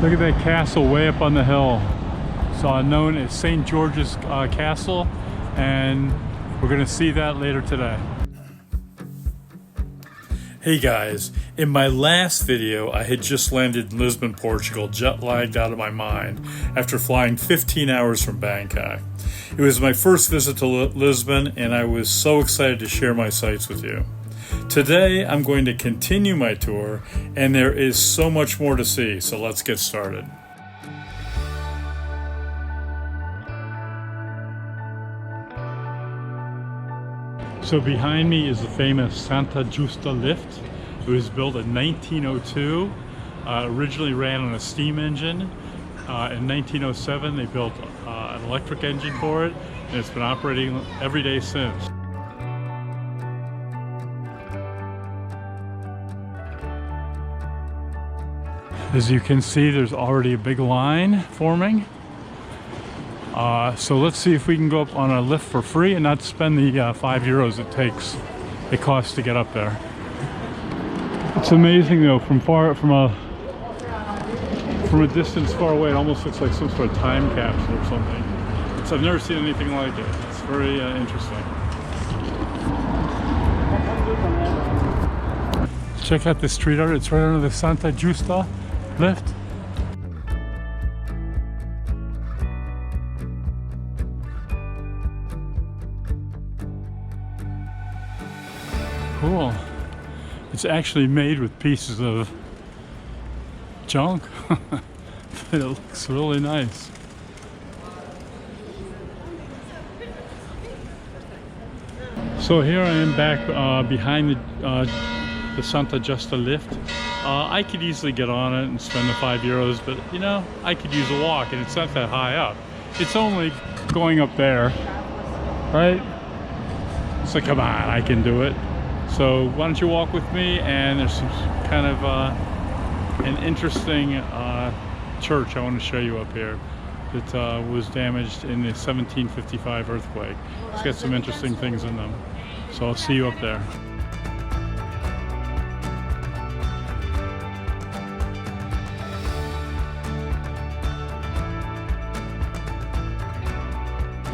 Look at that castle way up on the hill. It's known as St. George's Castle, and we're gonna see that later today. Hey guys, in my last video I had just landed in Lisbon, Portugal, jet lagged out of my mind after flying 15 hours from Bangkok. It was my first visit to Lisbon and I was so excited to share my sights with you. Today I'm going to continue my tour and there is so much more to see, so let's get started. So behind me is the famous Santa Justa lift. It was built in 1902, originally ran on a steam engine. In 1907 they built an electric engine for it, and it's been operating every day since. As you can see, there's already a big line forming. So let's see if we can go up on a lift for free and not spend the €5 it costs to get up there. It's amazing though, from a distance far away, it almost looks like some sort of time capsule or something. I've never seen anything like it. It's very interesting. Check out this street art. It's right under the Santa Justa lift. Cool. It's actually made with pieces of junk. But it looks really nice. So here I am back behind the Santa Justa lift. I could easily get on it and spend the €5, but you know, I could use a walk and it's not that high up. It's only going up there, right? So come on, I can do it. So why don't you walk with me? And there's some kind of an interesting church I want to show you up here that was damaged in the 1755 earthquake. It's got some interesting things in them. So I'll see you up there.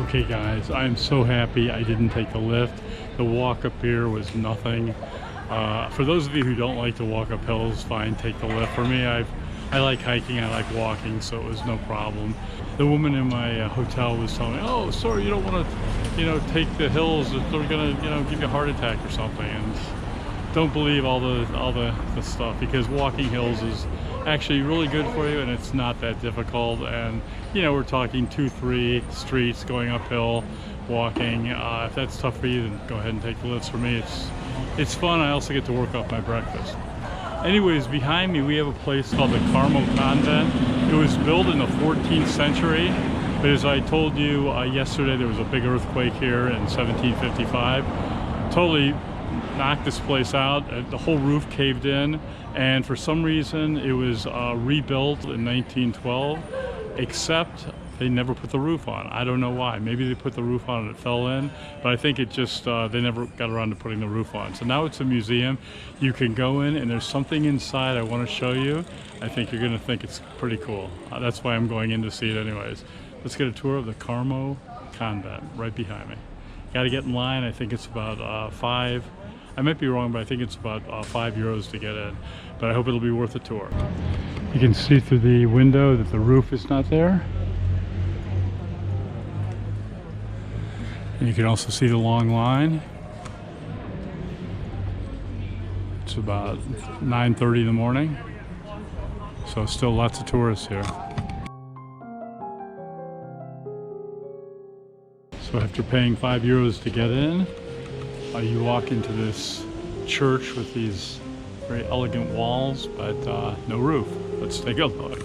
Okay guys, I'm so happy I didn't take the lift. The walk up here was nothing. For those of you who don't like to walk up hills, fine, take the lift. For me, I like hiking, I like walking, so it was no problem. The woman in my hotel was telling me, oh, sorry, you don't want to, take the hills. They're gonna, give you a heart attack or something. And don't believe all the stuff, because walking hills is actually really good for you and it's not that difficult. And we're talking 2-3 streets going uphill, walking. If that's tough for you, then go ahead and take the lifts. For me, it's fun. I also get to work off my breakfast. Anyways, behind me we have a place called the Carmo Convent. It was built in the 14th century, but as I told you yesterday, there was a big earthquake here in 1755. Totally knocked this place out. The whole roof caved in, and for some reason it was rebuilt in 1912, except they never put the roof on. I don't know why. Maybe they put the roof on and it fell in, but I think it just they never got around to putting the roof on. So now it's a museum. You can go in and there's something inside I want to show you. I think you're going to think it's pretty cool. That's why I'm going in to see it anyways. Let's get a tour of the Carmo Convent right behind me. Got to get in line. I think it's about I might be wrong, but I think it's about €5 to get in. But I hope it'll be worth a tour. You can see through the window that the roof is not there. And you can also see the long line. It's about 9:30 in the morning. So still lots of tourists here. So after paying €5 to get in, you walk into this church with these very elegant walls, but no roof. Let's take a look.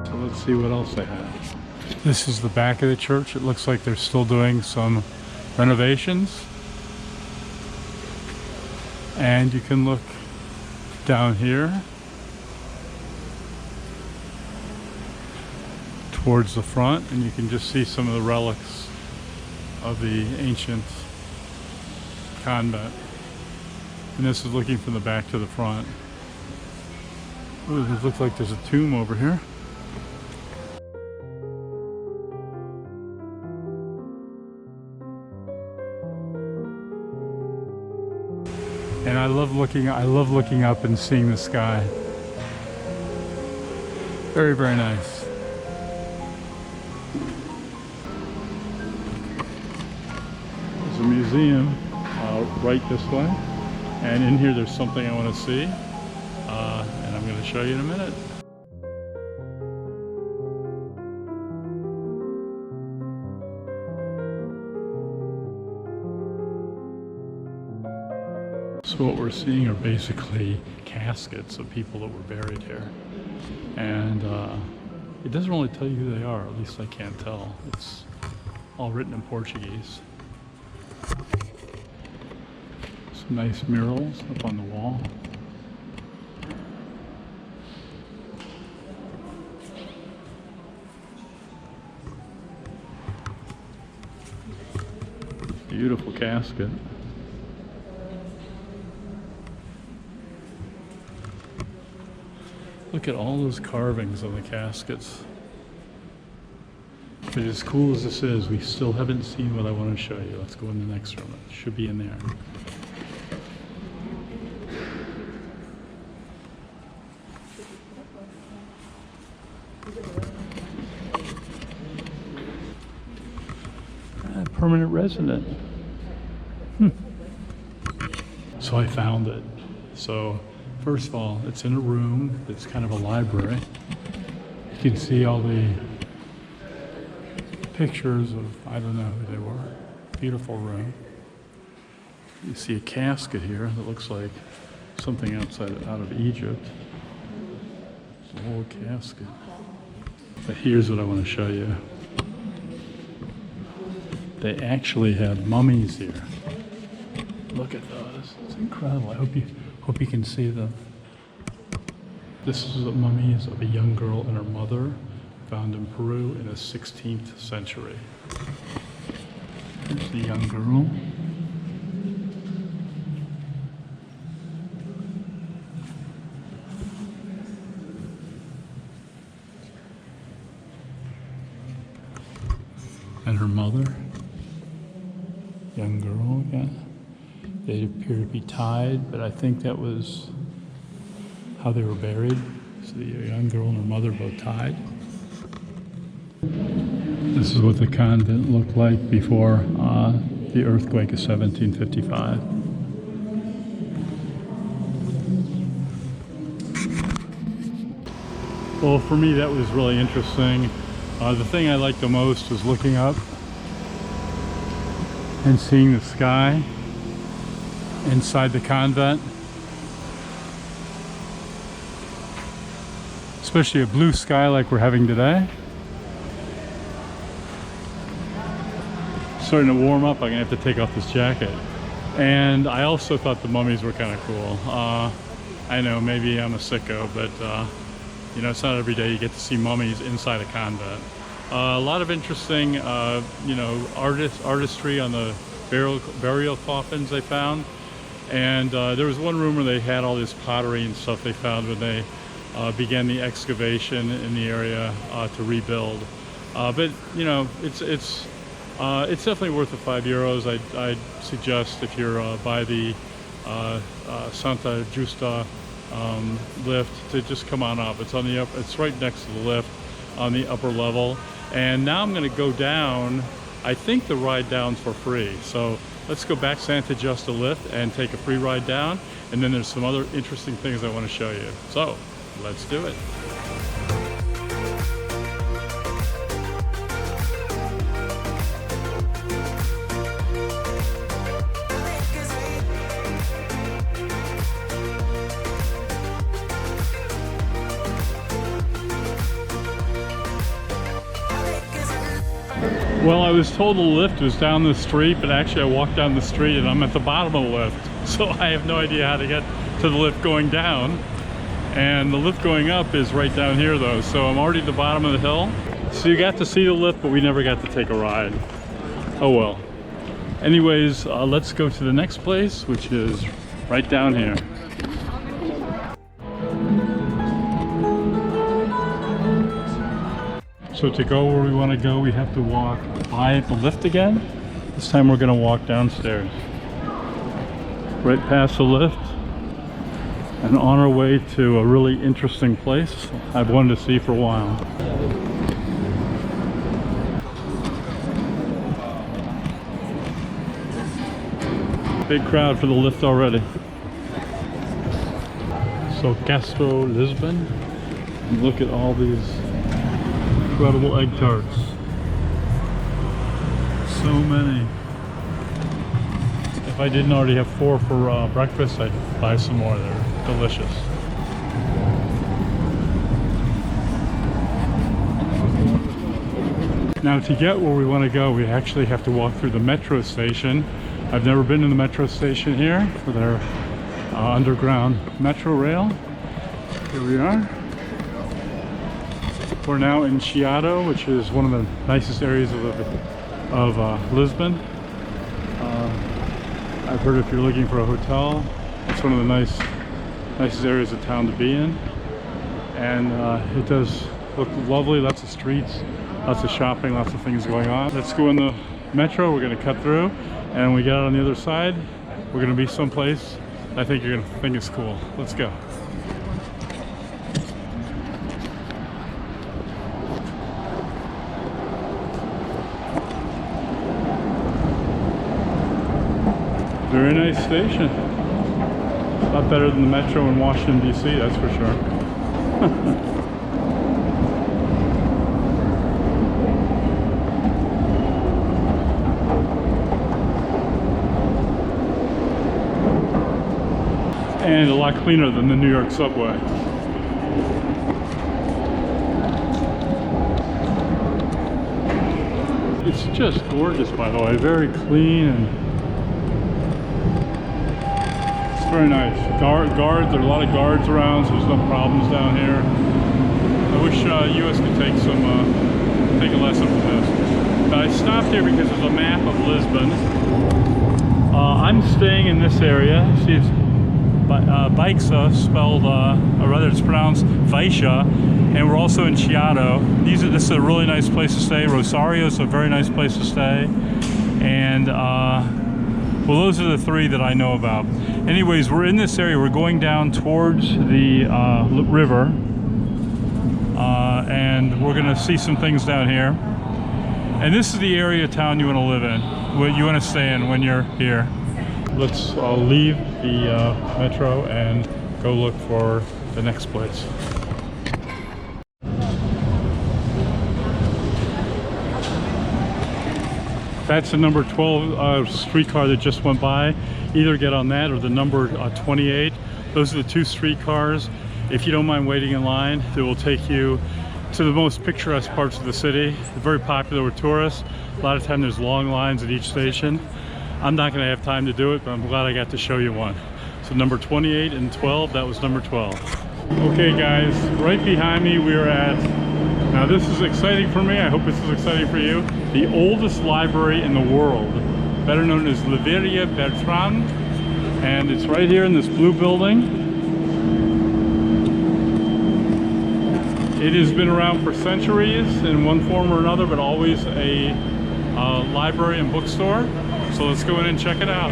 So let's see what else they have. This is the back of the church. It looks like they're still doing some renovations. And you can look down here towards the front and you can just see some of the relics of the ancient convent. And this is looking from the back to the front. Ooh, it looks like there's a tomb over here. And I love looking up and seeing the sky. Very, very nice. There's a museum right this way. And in here there's something I want to see. And I'm going to show you in a minute. So what we're seeing are basically caskets of people that were buried here. And it doesn't really tell you who they are, at least I can't tell. It's all written in Portuguese. Some nice murals up on the wall. Beautiful casket. Look at all those carvings on the caskets. But as cool as this is, we still haven't seen what I want to show you. Let's go in the next room. It should be in there. Permanent resident. So I found it. So first of all, it's in a room that's kind of a library. You can see all the pictures of, I don't know who they were. Beautiful room. You see a casket here that looks like something out of Egypt. It's an old casket. But here's what I want to show you. They actually had mummies here. Look at those. It's incredible. I hope you can see them. This is the mummies of a young girl and her mother found in Peru in the 16th century. Here's the young girl. And her mother. Young girl again. They appear to be tied, but I think that was how they were buried. So the young girl and her mother both tied. This is what the convent looked like before the earthquake of 1755. Well, for me that was really interesting. The thing I liked the most was looking up and seeing the sky inside the convent. Especially a blue sky like we're having today. Starting to warm up, I'm gonna have to take off this jacket. And I also thought the mummies were kind of cool. I know maybe I'm a sicko, but you know, it's not every day you get to see mummies inside a convent. A lot of interesting, you know, artistry on the burial coffins they found. And there was one room where they had all this pottery and stuff they found when they began the excavation in the area to rebuild. But you know, it's definitely worth the €5. I'd suggest if you're by the Santa Justa lift to just come on up. It's on the it's right next to the lift on the upper level. And now I'm going to go down. I think the ride down's for free. So let's go back Santa Justa lift and take a free ride down. And then there's some other interesting things I want to show you. So let's do it. Well, I was told the lift was down the street, but actually I walked down the street and I'm at the bottom of the lift. So I have no idea how to get to the lift going down. And the lift going up is right down here though. So I'm already at the bottom of the hill. So you got to see the lift, but we never got to take a ride. Oh well. Anyways, let's go to the next place, which is right down here. So to go where we want to go, we have to walk by the lift again. This time we're going to walk downstairs. Right past the lift. And on our way to a really interesting place I've wanted to see for a while. Big crowd for the lift already. So Castro, Lisbon. And look at all these incredible egg tarts. So many. If I didn't already have 4 for breakfast, I'd buy some more. They're delicious. Now to get where we want to go, we actually have to walk through the metro station. I've never been in the metro station here for their underground metro rail. Here we are. We're now in Chiado, which is one of the nicest areas of Lisbon. I've heard if you're looking for a hotel, it's one of the nicest areas of town to be in. And it does look lovely, lots of streets, lots of shopping, lots of things going on. Let's go in the metro, we're gonna cut through, and when we get out on the other side, we're gonna be someplace I think you're gonna think is cool. Let's go. Very nice station. A lot better than the metro in Washington, D.C., that's for sure. And a lot cleaner than the New York subway. It's just gorgeous, by the way. Very clean and very nice. Guards, there are a lot of guards around, so there's no problems down here. I wish US could take a lesson from this. But I stopped here because there's a map of Lisbon. I'm staying in this area. See, it's Baixa, spelled, or rather it's pronounced Vaisha, and we're also in Chiado. This is a really nice place to stay. Rosario is a very nice place to stay. And well, those are the 3 that I know about. Anyways, we're in this area. We're going down towards the river, and we're gonna see some things down here. And this is the area of town you want to live in, what you want to stay in when you're here. Let's leave the metro and go look for the next place. That's the number 12 streetcar that just went by. Either get on that or the number 28. Those are the 2 streetcars. If you don't mind waiting in line, they will take you to the most picturesque parts of the city. They're very popular with tourists. A lot of time there's long lines at each station. I'm not going to have time to do it, but I'm glad I got to show you one. So number 28 and 12, that was number 12. Okay guys, right behind me we are at, now this is exciting for me, I hope this is exciting for you, the oldest library in the world, better known as Livraria Bertrand, and it's right here in this blue building. It has been around for centuries in one form or another, but always a library and bookstore. So let's go in and check it out.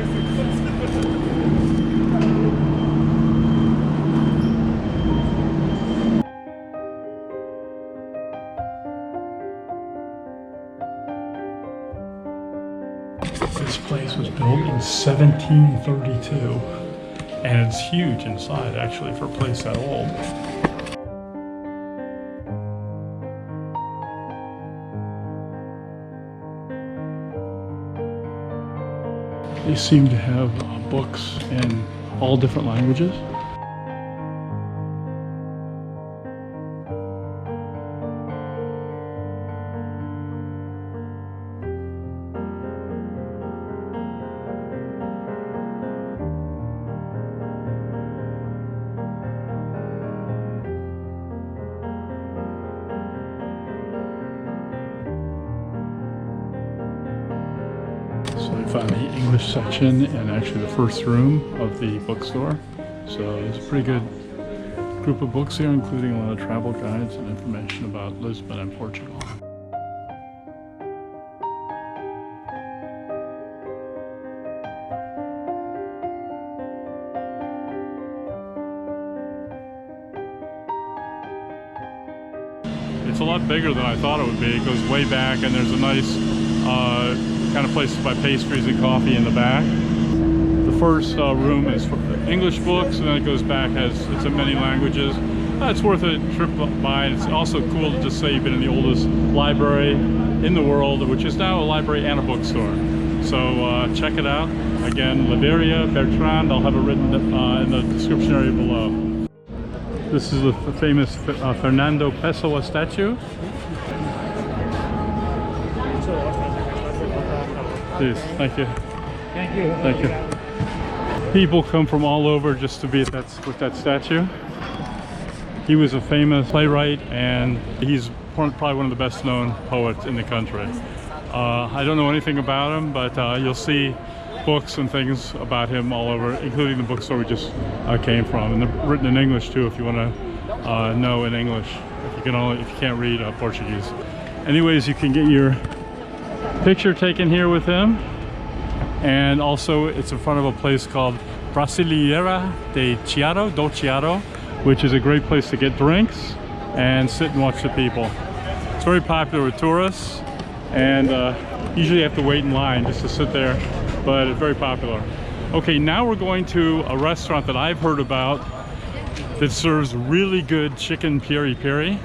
This place was built in 1732, and it's huge inside actually for a place that old. They seem to have books in all different languages. So I found the English section and actually the first room of the bookstore. So it's a pretty good group of books here, including a lot of travel guides and information about Lisbon and Portugal. It's a lot bigger than I thought it would be. It goes way back, and there's a nice kind of place to buy pastries and coffee in the back. The first room is for English books, and then it goes back, it's in many languages. It's worth a trip by. It's also cool to just say you've been in the oldest library in the world, which is now a library and a bookstore. So check it out. Again, Liveria Bertrand. I'll have it written in the description area below. This is the famous Fernando Pessoa statue. Please, thank you. Thank you. Thank you. People come from all over just to be at with that statue. He was a famous playwright, and he's probably one of the best known poets in the country. I don't know anything about him, but you'll see books and things about him all over, including the bookstore we just came from, and they're written in English too if you want to know in English, if you can't read Portuguese. Anyways, you can get your picture taken here with him, and also it's in front of a place called Brasileira de Chiado, which is a great place to get drinks and sit and watch the people. It's very popular with tourists, and usually you have to wait in line just to sit there, but it's very popular. Okay, now we're going to a restaurant that I've heard about that serves really good chicken Piri Piri.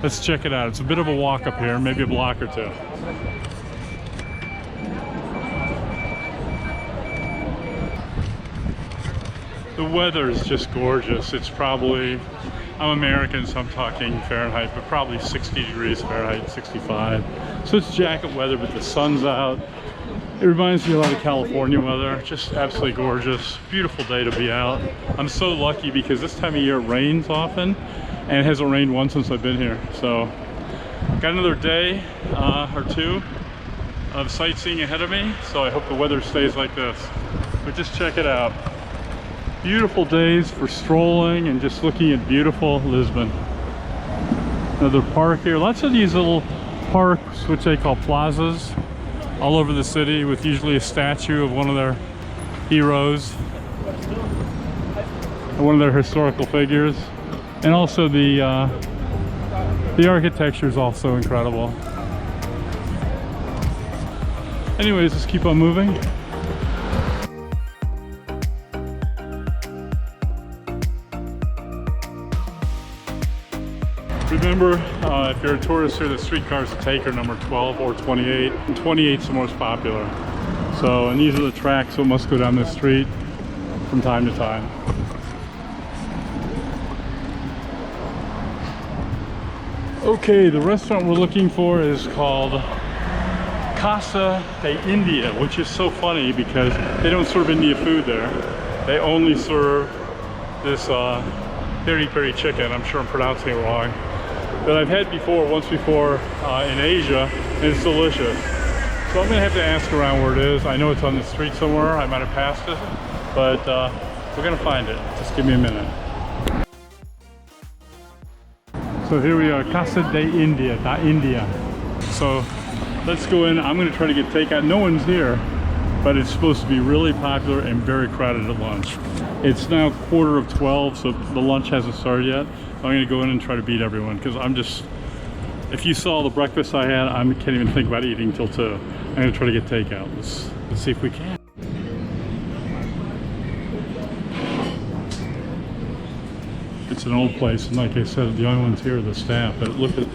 Let's check it out. It's a bit of a walk up here, maybe a block or two. The weather is just gorgeous. It's probably, I'm American, so I'm talking Fahrenheit, but probably 60 degrees Fahrenheit, 65. So it's jacket weather, but the sun's out. It reminds me a lot of California weather. Just absolutely gorgeous. Beautiful day to be out. I'm so lucky because this time of year it rains often, and it hasn't rained once since I've been here. So got another day or two of sightseeing ahead of me, so I hope the weather stays like this. But just check it out. Beautiful days for strolling and just looking at beautiful Lisbon. Another park here. Lots of these little parks, which they call plazas, all over the city, with usually a statue of one of their heroes, one of their historical figures, and also the architecture is also incredible. Anyways, let's keep on moving. Remember, if you're a tourist here, the streetcars to take are number 12 or 28. And 28's the most popular. So, and these are the tracks, so it must go down this street from time to time. Okay, the restaurant we're looking for is called Casa de India, which is so funny because they don't serve Indian food there. They only serve this Piri Piri chicken. I'm sure I'm pronouncing it wrong, that I've had once before in Asia, and it's delicious. So I'm gonna have to ask around where it is. I know it's on the street somewhere. I might have passed it, but we're gonna find it. Just give me a minute. So here we are, Casa de India, So let's go in. I'm gonna try to get takeout. No one's here, but it's supposed to be really popular and very crowded at lunch. It's now 11:15, so the lunch hasn't started yet. I'm gonna go in and try to beat everyone, because if you saw the breakfast I had, I can't even think about eating till 2. I'm gonna try to get takeout. Let's see if we can. It's an old place, and like I said, the only ones here are the staff, but look at,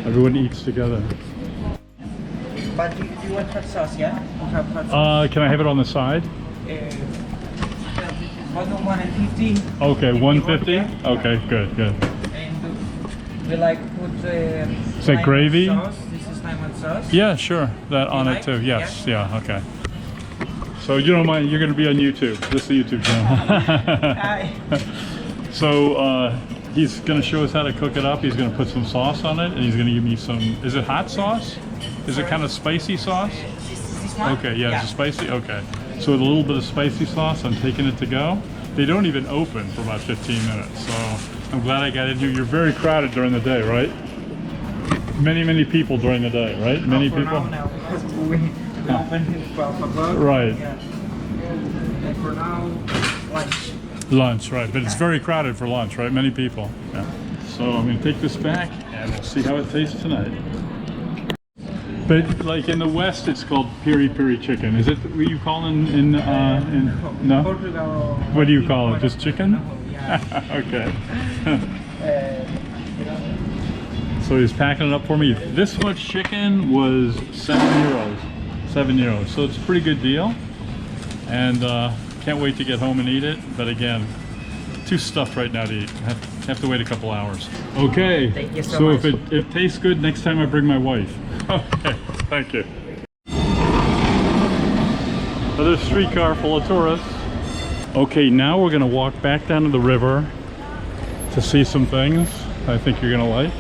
everyone eats together. But do you want hot sauce, yeah? Hot sauce. Can I have it on the side? $150. Okay, $150? Okay, good. And we like put is that gravy? Sauce. This is lemon sauce. Yeah, sure. That on it too. Yes. Yeah. Okay. So you don't mind? You're going to be on YouTube. This is a YouTube channel. Hi. So he's going to show us how to cook it up. He's going to put some sauce on it, and he's going to give me some. Is it hot sauce? Is it kind of spicy sauce? This this one? Okay, yeah, it's a spicy, okay. So with a little bit of spicy sauce, I'm taking it to go. They don't even open for about 15 minutes, so I'm glad I got in here. You're very crowded during the day, right? Many people during the day, right? Many people? Now, because we open at 12 o'clock. Right. Yeah. And for now, lunch. Lunch, right. But it's very crowded for lunch, right? Many people. Yeah. So I'm going to take this back and we'll see how it tastes tonight. But like in the West, it's called Piri Piri chicken. Is it what you call in no? Portugal. What do you call it? Just chicken? Yeah. Okay. So he's packing it up for me. This much chicken was €7. €7. So it's a pretty good deal. And can't wait to get home and eat it. But again, too stuffed right now to eat. Have to wait a couple hours. Okay. Thank you so much. If it tastes good, next time I bring my wife. Okay. Thank you. Another streetcar full of tourists. Okay, now we're gonna walk back down to the river to see some things I think you're gonna like.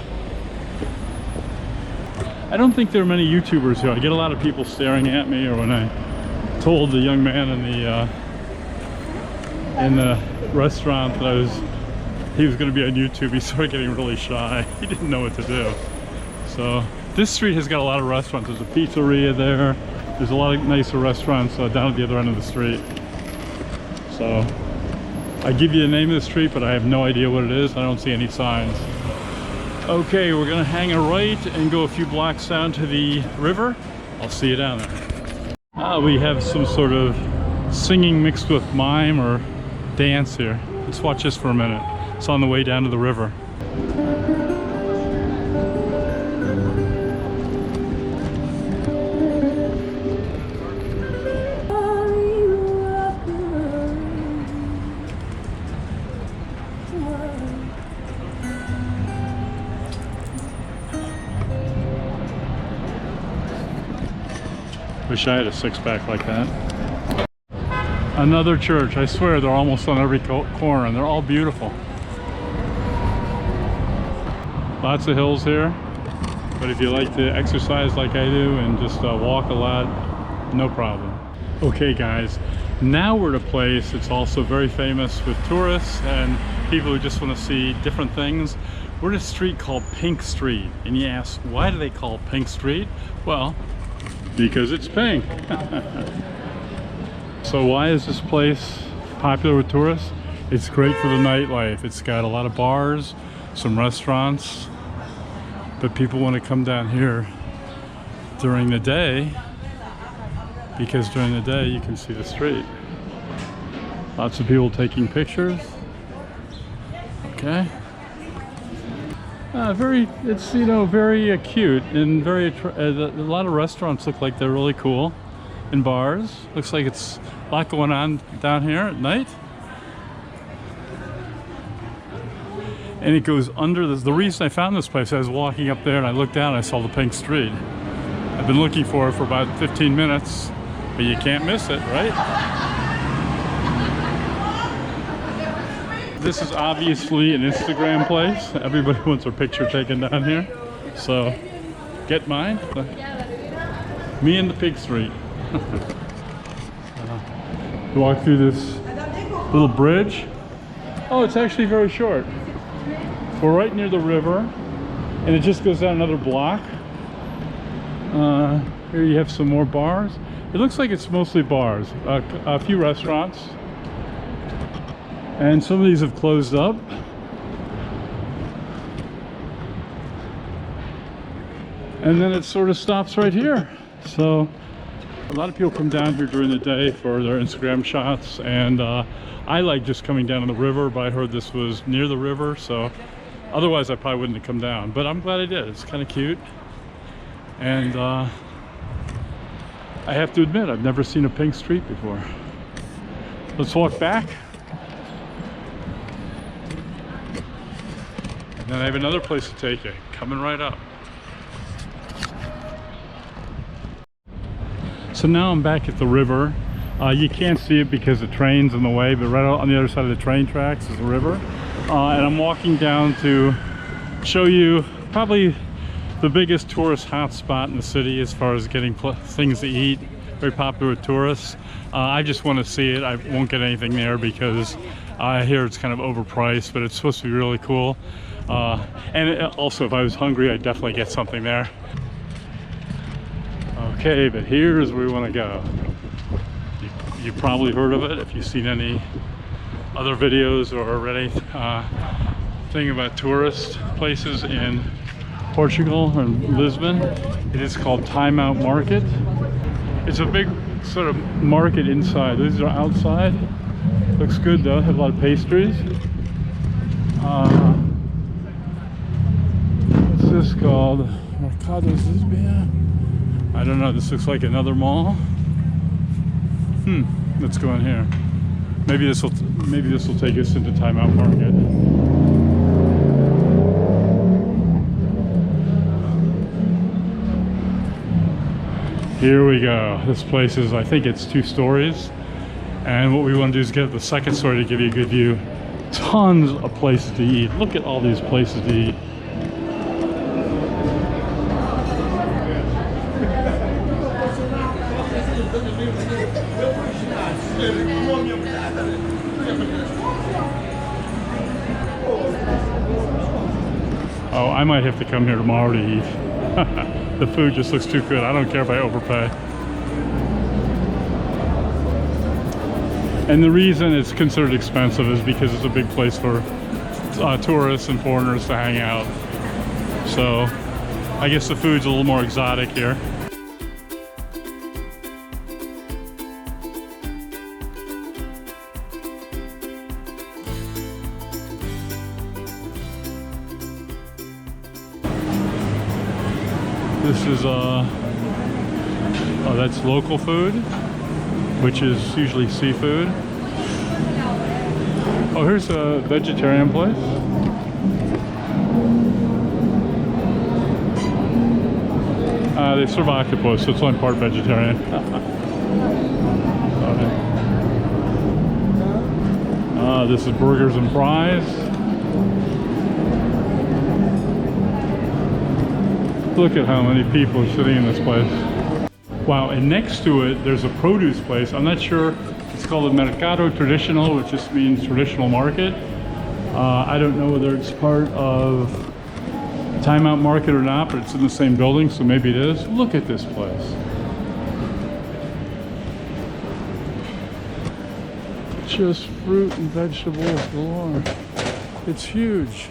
I don't think there are many YouTubers here. I get a lot of people staring at me, or when I told the young man in the restaurant that he was going to be on YouTube, he started getting really shy. He didn't know what to do. So this street has got a lot of restaurants. There's a pizzeria there. There's a lot of nicer restaurants down at the other end of the street. So I give you the name of the street, but I have no idea what it is. I don't see any signs. Okay, we're gonna hang a right and go a few blocks down to the river. I'll see you down there. We have some sort of singing mixed with mime or dance here. Let's watch this for a minute. It's on the way down to the river. Wish I had a six-pack like that. Another church. I swear they're almost on every corner and they're all beautiful. Lots of hills here, but if you like to exercise like I do and just walk a lot, no problem. Okay guys, now we're at a place that's also very famous with tourists and people who just want to see different things. We're at a street called Pink Street, and you ask, why do they call it Pink Street? Well, because it's pink. So why is this place popular with tourists? It's great for the nightlife. It's got a lot of bars, some restaurants, but people want to come down here during the day because during the day you can see the street. Lots of people taking pictures. Okay. It's very cute and very a lot of restaurants look like they're really cool, and bars. Looks like it's a lot going on down here at night. And it goes under this. The reason I found this place, I was walking up there and I looked down and I saw the Pink Street. I've been looking for it for about 15 minutes, but you can't miss it, right? This is obviously an Instagram place. Everybody wants their picture taken down here. So, get mine. Me and the Pig Street. Walk through this little bridge. Oh, it's actually very short. We're right near the river, and it just goes down another block. Here you have some more bars. It looks like it's mostly bars. A few restaurants. And some of these have closed up. And then it sort of stops right here. So a lot of people come down here during the day for their Instagram shots, and I like just coming down to the river, but I heard this was near the river, so otherwise I probably wouldn't have come down, but I'm glad I did. It's kind of cute. And I have to admit, I've never seen a Pink Street before. Let's walk back. And then I have another place to take you, coming right up. So now I'm back at the river. You can't see it because the train's in the way, but right on the other side of the train tracks is the river. And I'm walking down to show you probably the biggest tourist hotspot in the city as far as getting things to eat, very popular with tourists. I just want to see it. I won't get anything there because I hear it's kind of overpriced, but it's supposed to be really cool. Also, if I was hungry, I'd definitely get something there. Okay, but here's where we want to go. You've probably heard of it if you've seen any other videos or read anything about tourist places in Portugal or Lisbon. It is called Time Out Market. It's a big sort of market inside. These are outside. Looks good though. Have a lot of pastries. What's this called? Mercado Lisboa. I don't know. This looks like another mall. Let's go in here. Maybe this will take us into Time Out Market. Here we go. This place is, I think it's 2 stories. And what we want to do is get the second story to give you a good view. Tons of places to eat. Look at all these places to eat. Oh, I might have to come here tomorrow to eat. The food just looks too good. I don't care if I overpay. And the reason it's considered expensive is because it's a big place for tourists and foreigners to hang out. So I guess the food's a little more exotic here. This is oh, that's local food, which is usually seafood. Oh, here's a vegetarian place. They serve octopus, so it's only part vegetarian. This is burgers and fries. Look at how many people are sitting in this place. Wow, and next to it, there's a produce place. I'm not sure, it's called the Mercado Tradicional, which just means traditional market. I don't know whether it's part of Time Out Market or not, but it's in the same building, so maybe it is. Look at this place. Just fruit and vegetables galore. It's huge.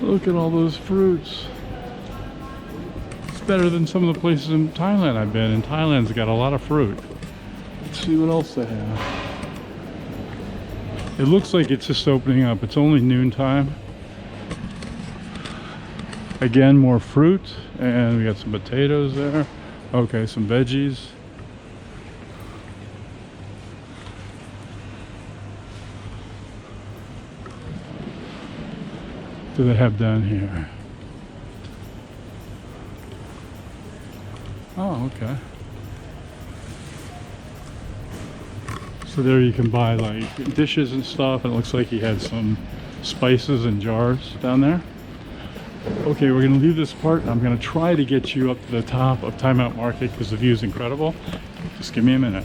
Look at all those fruits. It's better than some of the places in Thailand I've been. And Thailand's got a lot of fruit. Let's see what else they have. It looks like it's just opening up. It's only noontime. Again, more fruit. And we got some potatoes there. Okay, some veggies. What do they have down here? Oh, okay. So there you can buy like dishes and stuff, and it looks like he had some spices and jars down there. Okay, we're gonna leave this part, and I'm gonna try to get you up to the top of Time Out Market because the view is incredible. Just give me a minute.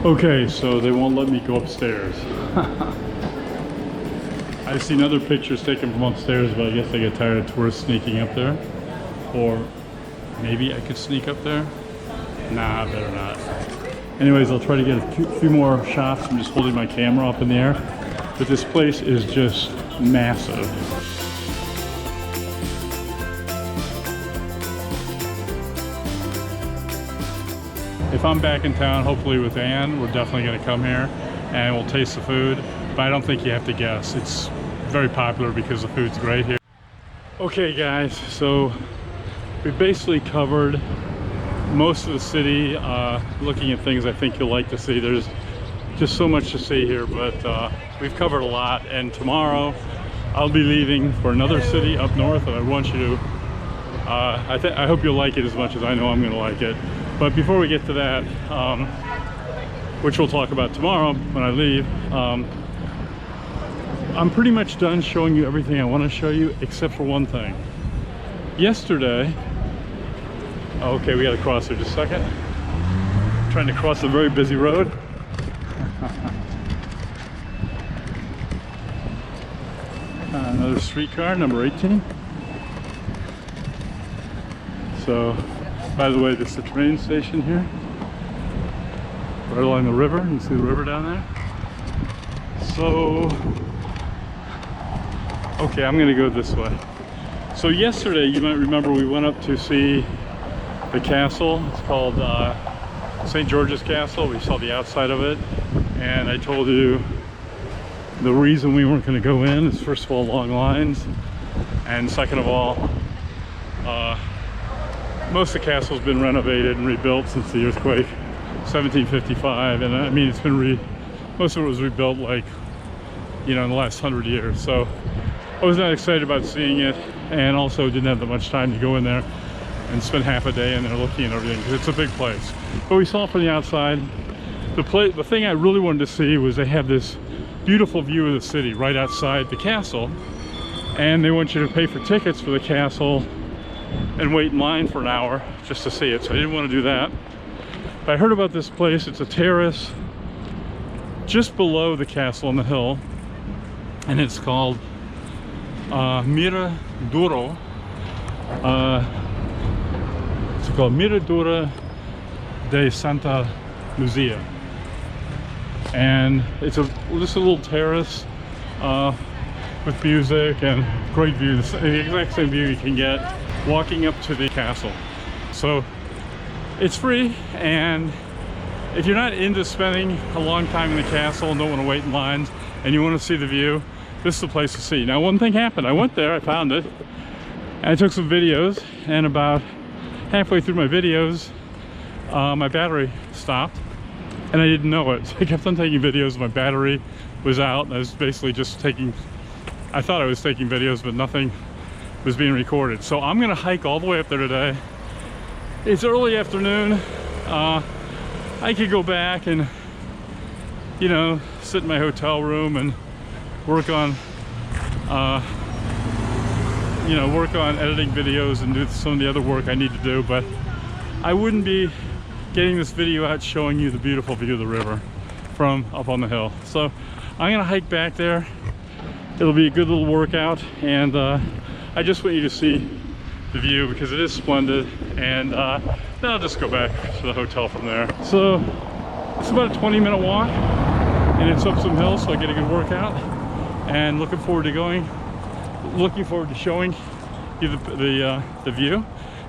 Okay, so they won't let me go upstairs. I've seen other pictures taken from upstairs, but I guess I get tired of tourists sneaking up there. Or maybe I could sneak up there. Nah, better not. Anyways, I'll try to get a few more shots. I'm just holding my camera up in the air. But this place is just massive. If I'm back in town, hopefully with Anne, we're definitely going to come here and we'll taste the food. But I don't think you have to guess. It's very popular because the food's great here. Okay guys, so we basically covered most of the city, looking at things I think you'll like to see. There's just so much to see here, but we've covered a lot, and tomorrow I'll be leaving for another city up north, and I want you to, I hope you'll like it as much as I know I'm going to like it. But before we get to that, which we'll talk about tomorrow when I leave, I'm pretty much done showing you everything I want to show you except for one thing. Yesterday, okay, we got to cross there just a second. Trying to cross a very busy road. Another streetcar, number 18. So, by the way, this is the train station here. Right along the river. You can see the river down there. So, okay, I'm gonna go this way. So yesterday, you might remember we went up to see the castle. It's called St. George's Castle. We saw the outside of it. And I told you the reason we weren't gonna go in is, first of all, long lines. And second of all, most of the castle's been renovated and rebuilt since the earthquake, 1755. And I mean, it's been most of it was rebuilt, like, you know, in the last 100 years. So I was not excited about seeing it, and also didn't have that much time to go in there and spend half a day in there looking at everything, because it's a big place. But we saw it from the outside. The thing I really wanted to see was they have this beautiful view of the city right outside the castle, and they want you to pay for tickets for the castle and wait in line for an hour just to see it. So I didn't want to do that. But I heard about this place. It's a terrace just below the castle on the hill, and it's called Miradoro. It's called Miradoro de Santa Luzia, and it's just a little terrace with music and great view. The exact same view you can get walking up to the castle. So it's free, and if you're not into spending a long time in the castle and don't want to wait in lines and you want to see the view, this is the place to see. Now, one thing happened. I went there, I found it, and I took some videos, and about halfway through my videos, my battery stopped, and I didn't know it. So I kept on taking videos. My battery was out, and I was basically just I thought I was taking videos, but nothing was being recorded. So I'm gonna hike all the way up there today. It's early afternoon. I could go back and, you know, sit in my hotel room and work on editing videos and do some of the other work I need to do, but I wouldn't be getting this video out showing you the beautiful view of the river from up on the hill. So I'm gonna hike back there. It'll be a good little workout, and I just want you to see the view because it is splendid, and then I'll just go back to the hotel from there. So it's about a 20-minute walk, and it's up some hills, so I get a good workout, and looking forward to showing you the view.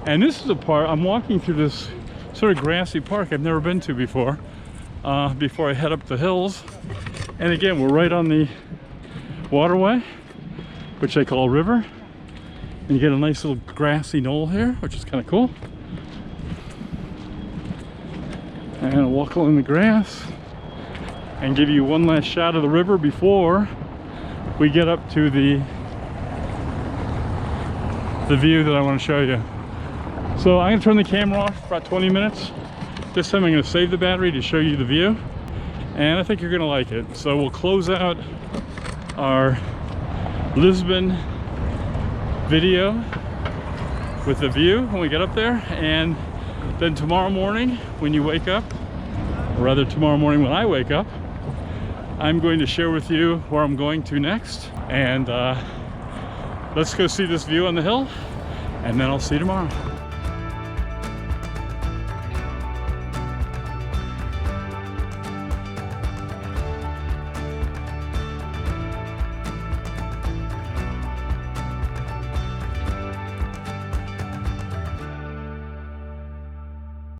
And this is a part, I'm walking through this sort of grassy park I've never been to before I head up the hills. And again, we're right on the waterway, which they call river, and you get a nice little grassy knoll here, which is kind of cool. And I'll walk along the grass and give you one last shot of the river before we get up to the view that I want to show you. So I'm going to turn the camera off for about 20 minutes. This time I'm going to save the battery to show you the view, and I think you're going to like it. So we'll close out our Lisbon video with the view when we get up there, and then tomorrow morning when you wake up, or rather tomorrow morning when I wake up, I'm going to share with you where I'm going to next. And let's go see this view on the hill, and then I'll see you tomorrow.